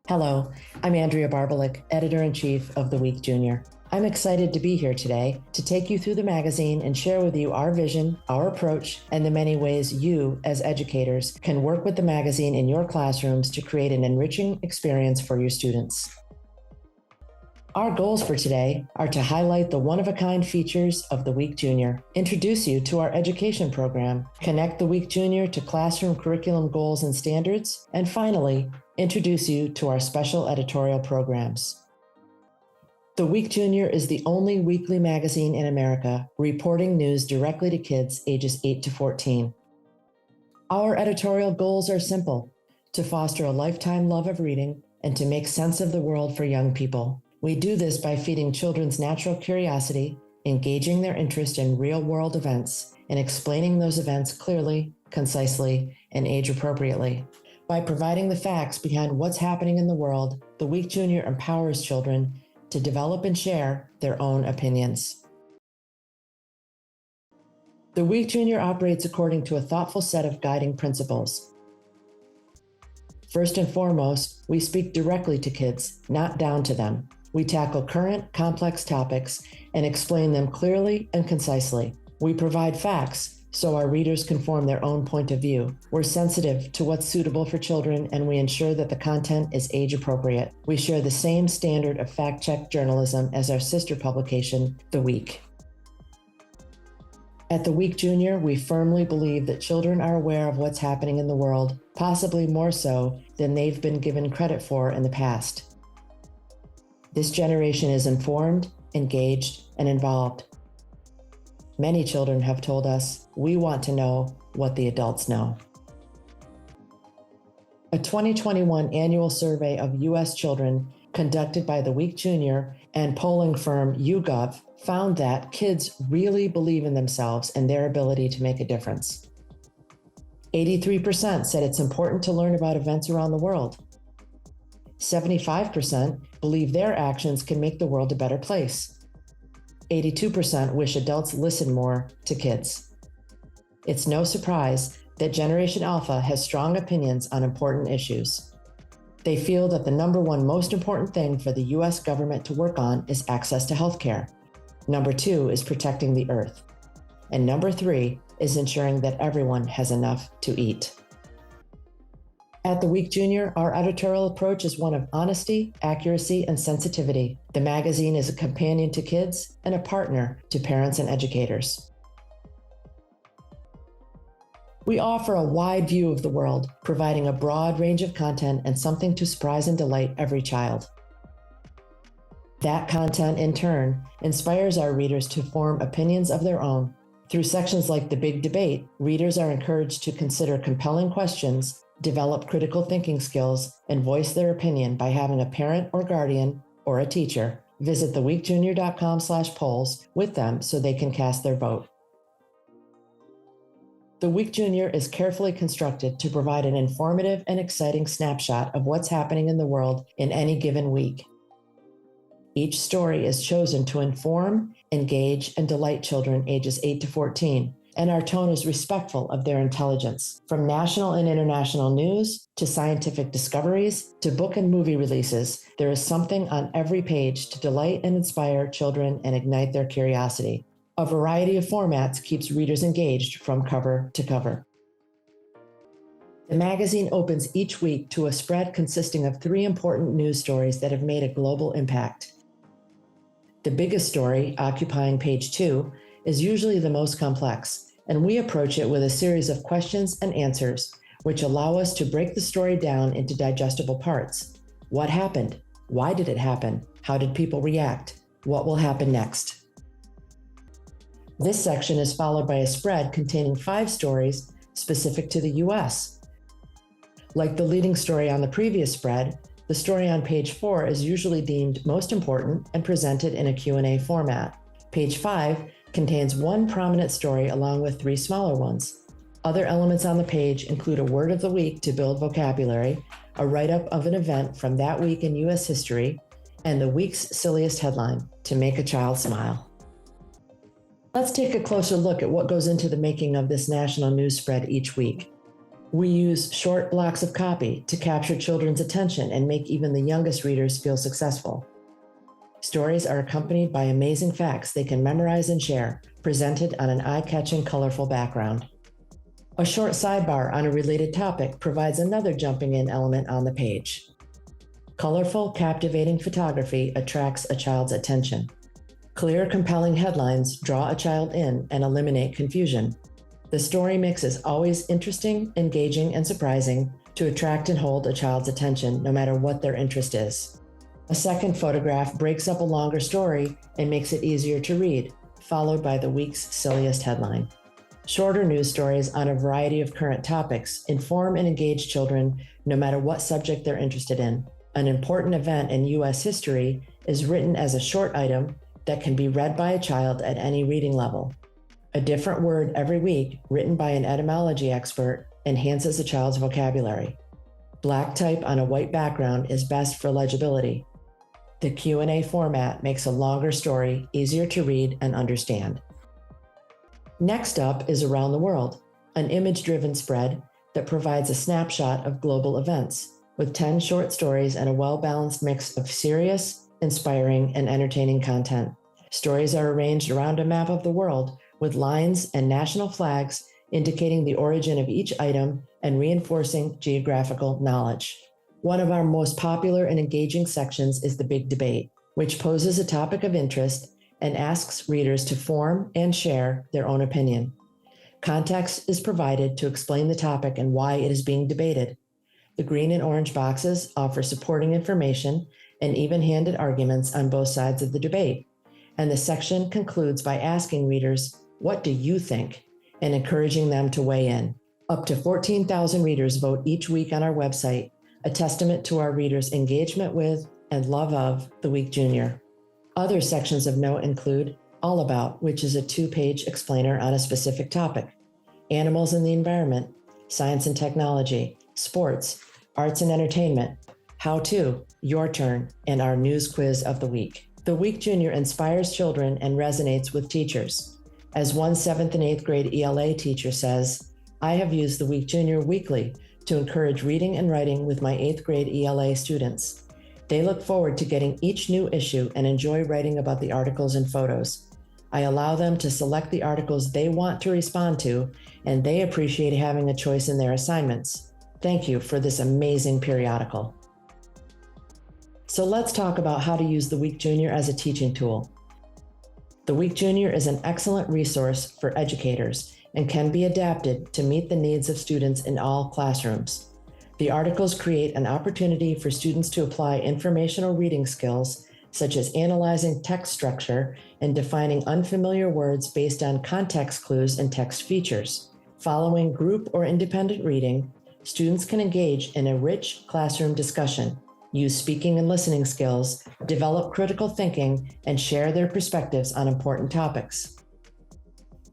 Hello, I'm Andrea Barbalik, Editor-in-Chief of The Week Junior. I'm excited to be here today to take you through the magazine and share with you our vision, our approach, and the many ways you, as educators, can work with the magazine in your classrooms to create an enriching experience for your students. Our goals for today are to highlight the one-of-a-kind features of The Week Junior, introduce you to our education program, connect The Week Junior to classroom curriculum goals and standards, and finally, introduce you to our special editorial programs. The Week Junior is the only weekly magazine in America reporting news directly to kids ages 8 to 14. Our editorial goals are simple: to foster a lifetime love of reading and to make sense of the world for young people. We do this by feeding children's natural curiosity, engaging their interest in real-world events, and explaining those events clearly, concisely, and age-appropriately. By providing the facts behind what's happening in the world, The Week Junior empowers children to develop and share their own opinions. The Week Junior operates according to a thoughtful set of guiding principles. First and foremost, we speak directly to kids, not down to them. We tackle current, complex topics and explain them clearly and concisely. We provide facts so our readers can form their own point of view. We're sensitive to what's suitable for children, and we ensure that the content is age appropriate. We share the same standard of fact-check journalism as our sister publication, The Week. At The Week Junior, we firmly believe that children are aware of what's happening in the world, possibly more so than they've been given credit for in the past. This generation is informed, engaged, and involved. Many children have told us, we want to know what the adults know. A 2021 annual survey of U.S. children conducted by The Week Junior and polling firm YouGov found that kids really believe in themselves and their ability to make a difference. 83% said it's important to learn about events around the world. 75% believe their actions can make the world a better place. 82% wish adults listen more to kids. It's no surprise that Generation Alpha has strong opinions on important issues. They feel that the number one most important thing for the U.S. government to work on is access to healthcare. Number two is protecting the earth. And number three is ensuring that everyone has enough to eat. At The Week Junior, our editorial approach is one of honesty, accuracy, and sensitivity. The magazine is a companion to kids and a partner to parents and educators. We offer a wide view of the world, providing a broad range of content and something to surprise and delight every child. That content, in turn, inspires our readers to form opinions of their own. Through sections like The Big Debate, readers are encouraged to consider compelling questions, develop critical thinking skills, and voice their opinion by having a parent or guardian or a teacher visit theweekjunior.com/polls with them so they can cast their vote. The Week Junior is carefully constructed to provide an informative and exciting snapshot of what's happening in the world in any given week. Each story is chosen to inform, engage, and delight children ages 8 to 14, and our tone is respectful of their intelligence. From national and international news, to scientific discoveries, to book and movie releases, there is something on every page to delight and inspire children and ignite their curiosity. A variety of formats keeps readers engaged from cover to cover. The magazine opens each week to a spread consisting of 3 important news stories that have made a global impact. The biggest story, occupying page 2, is usually the most complex, and we approach it with a series of questions and answers, which allow us to break the story down into digestible parts. What happened? Why did it happen? How did people react? What will happen next? This section is followed by a spread containing 5 stories specific to the U.S. Like the leading story on the previous spread, the story on page 4 is usually deemed most important and presented in a Q&A format. Page 5 contains 1 prominent story along with 3 smaller ones. Other elements on the page include a word of the week to build vocabulary, a write-up of an event from that week in U.S. history, and the week's silliest headline, to make a child smile. Let's take a closer look at what goes into the making of this national news spread each week. We use short blocks of copy to capture children's attention and make even the youngest readers feel successful. Stories are accompanied by amazing facts they can memorize and share, presented on an eye-catching, colorful background. A short sidebar on a related topic provides another jumping-in element on the page. Colorful, captivating photography attracts a child's attention. Clear, compelling headlines draw a child in and eliminate confusion. The story mix is always interesting, engaging, and surprising to attract and hold a child's attention, no matter what their interest is. A second photograph breaks up a longer story and makes it easier to read, followed by the week's silliest headline. Shorter news stories on a variety of current topics inform and engage children no matter what subject they're interested in. An important event in U.S. history is written as a short item that can be read by a child at any reading level. A different word every week, written by an etymology expert, enhances a child's vocabulary. Black type on a white background is best for legibility. The Q&A format makes a longer story easier to read and understand. Next up is Around the World, an image-driven spread that provides a snapshot of global events, with 10 short stories and a well-balanced mix of serious, inspiring, and entertaining content. Stories are arranged around a map of the world with lines and national flags indicating the origin of each item and reinforcing geographical knowledge. One of our most popular and engaging sections is the Big Debate, which poses a topic of interest and asks readers to form and share their own opinion. Context is provided to explain the topic and why it is being debated. The green and orange boxes offer supporting information and even-handed arguments on both sides of the debate. And the section concludes by asking readers, "What do you think?" and encouraging them to weigh in. Up to 14,000 readers vote each week on our website, a testament to our readers' engagement with and love of The Week Junior. Other sections of note include All About, which is a 2-page explainer on a specific topic, Animals and the Environment, Science and Technology, Sports, Arts and Entertainment, How To, Your Turn, and our news quiz of the week. The Week Junior inspires children and resonates with teachers. As one 7th and 8th grade ELA teacher says, "I have used the Week Junior weekly to encourage reading and writing with my 8th grade ELA students. They look forward to getting each new issue and enjoy writing about the articles and photos. I allow them to select the articles they want to respond to, and they appreciate having a choice in their assignments. Thank you for this amazing periodical." So let's talk about how to use the Week Junior as a teaching tool. The Week Junior is an excellent resource for educators and can be adapted to meet the needs of students in all classrooms. The articles create an opportunity for students to apply informational reading skills, such as analyzing text structure and defining unfamiliar words based on context clues and text features. Following group or independent reading, students can engage in a rich classroom discussion, use speaking and listening skills, develop critical thinking, and share their perspectives on important topics.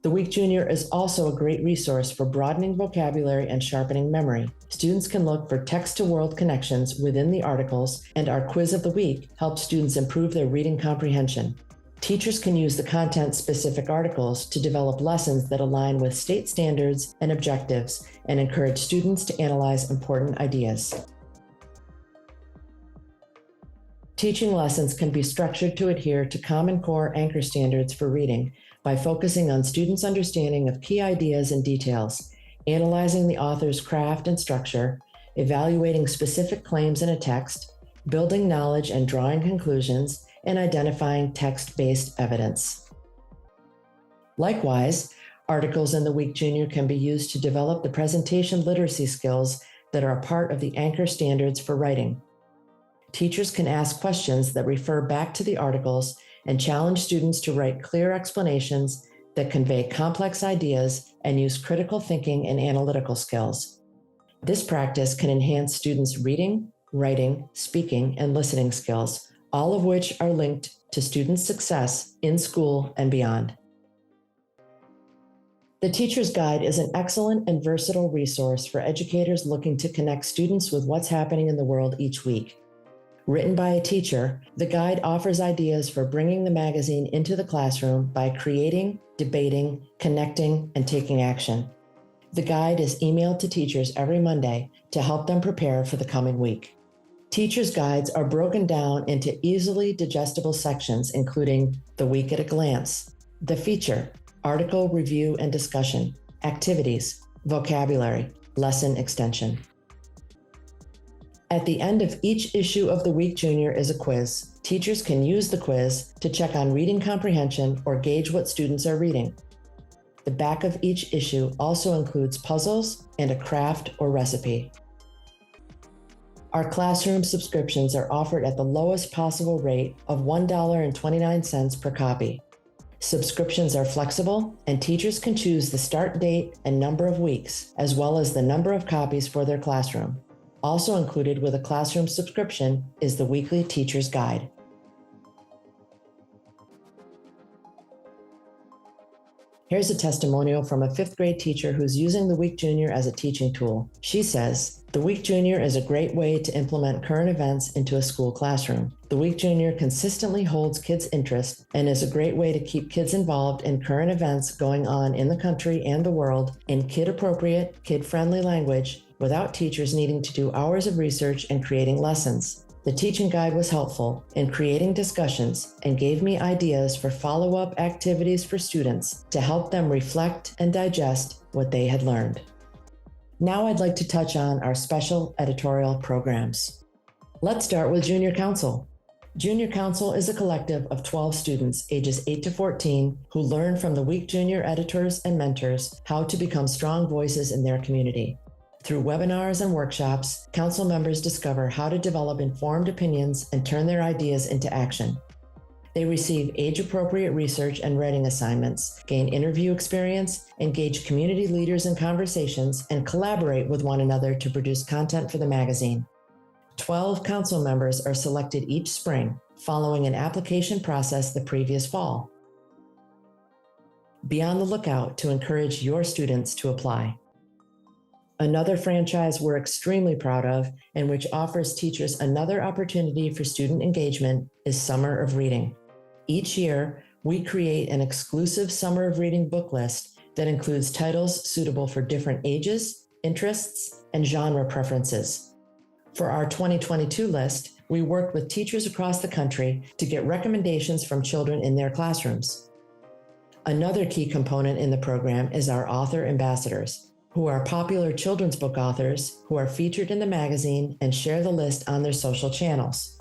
The Week Junior is also a great resource for broadening vocabulary and sharpening memory. Students can look for text-to-world connections within the articles, and our quiz of the week helps students improve their reading comprehension. Teachers can use the content-specific articles to develop lessons that align with state standards and objectives and encourage students to analyze important ideas. Teaching lessons can be structured to adhere to Common Core anchor standards for reading by focusing on students' understanding of key ideas and details, analyzing the author's craft and structure, evaluating specific claims in a text, building knowledge and drawing conclusions, and identifying text-based evidence. Likewise, articles in the Week Junior can be used to develop the presentation literacy skills that are a part of the anchor standards for writing. Teachers can ask questions that refer back to the articles and challenge students to write clear explanations that convey complex ideas and use critical thinking and analytical skills. This practice can enhance students' reading, writing, speaking, and listening skills, all of which are linked to students' success in school and beyond. The Teacher's Guide is an excellent and versatile resource for educators looking to connect students with what's happening in the world each week. Written by a teacher, the guide offers ideas for bringing the magazine into the classroom by creating, debating, connecting, and taking action. The guide is emailed to teachers every Monday to help them prepare for the coming week. Teachers' guides are broken down into easily digestible sections, including the week at a glance, the feature, article review and discussion, activities, vocabulary, lesson extension. At the end of each issue of the Week Junior is a quiz. Teachers can use the quiz to check on reading comprehension or gauge what students are reading. The back of each issue also includes puzzles and a craft or recipe. Our classroom subscriptions are offered at the lowest possible rate of $1.29 per copy. Subscriptions are flexible, and teachers can choose the start date and number of weeks, as well as the number of copies for their classroom. Also included with a classroom subscription is the weekly teacher's guide. Here's a testimonial from a 5th grade teacher who's using the Week Junior as a teaching tool. She says, "The Week Junior is a great way to implement current events into a school classroom. The Week Junior consistently holds kids' interest and is a great way to keep kids involved in current events going on in the country and the world in kid-appropriate, kid-friendly language without teachers needing to do hours of research and creating lessons. The teaching guide was helpful in creating discussions and gave me ideas for follow-up activities for students to help them reflect and digest what they had learned." Now I'd like to touch on our special editorial programs. Let's start with Junior Council. Junior Council is a collective of 12 students ages 8 to 14 who learn from the Week Junior editors and mentors how to become strong voices in their community. Through webinars and workshops, council members discover how to develop informed opinions and turn their ideas into action. They receive age-appropriate research and writing assignments, gain interview experience, engage community leaders in conversations, and collaborate with one another to produce content for the magazine. 12 council members are selected each spring, following an application process the previous fall. Be on the lookout to encourage your students to apply. Another franchise we're extremely proud of, and which offers teachers another opportunity for student engagement, is Summer of Reading. Each year, we create an exclusive Summer of Reading book list that includes titles suitable for different ages, interests, and genre preferences. For our 2022 list, we worked with teachers across the country to get recommendations from children in their classrooms. Another key component in the program is our author ambassadors, who are popular children's book authors who are featured in the magazine and share the list on their social channels.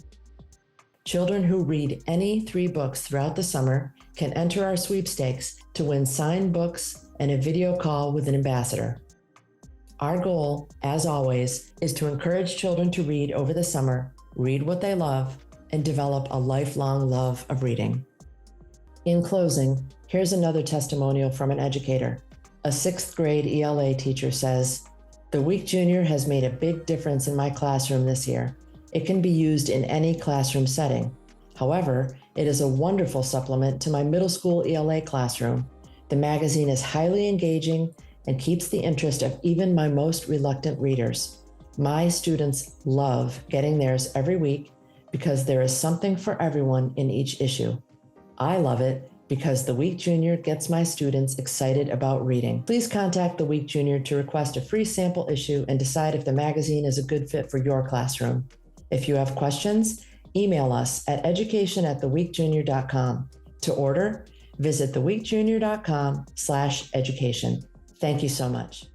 Children who read any 3 books throughout the summer can enter our sweepstakes to win signed books and a video call with an ambassador. Our goal, as always, is to encourage children to read over the summer, read what they love, and develop a lifelong love of reading. In closing, here's another testimonial from an educator. A 6th grade ELA teacher says, "The Week Junior has made a big difference in my classroom this year. It can be used in any classroom setting. However, it is a wonderful supplement to my middle school ELA classroom. The magazine is highly engaging and keeps the interest of even my most reluctant readers. My students love getting theirs every week because there is something for everyone in each issue. I love it because the Week Junior gets my students excited about reading." Please contact the Week Junior to request a free sample issue and decide if the magazine is a good fit for your classroom. If you have questions, email us at education@theweekjunior.com. To order, visit theweekjunior.com/education. Thank you so much.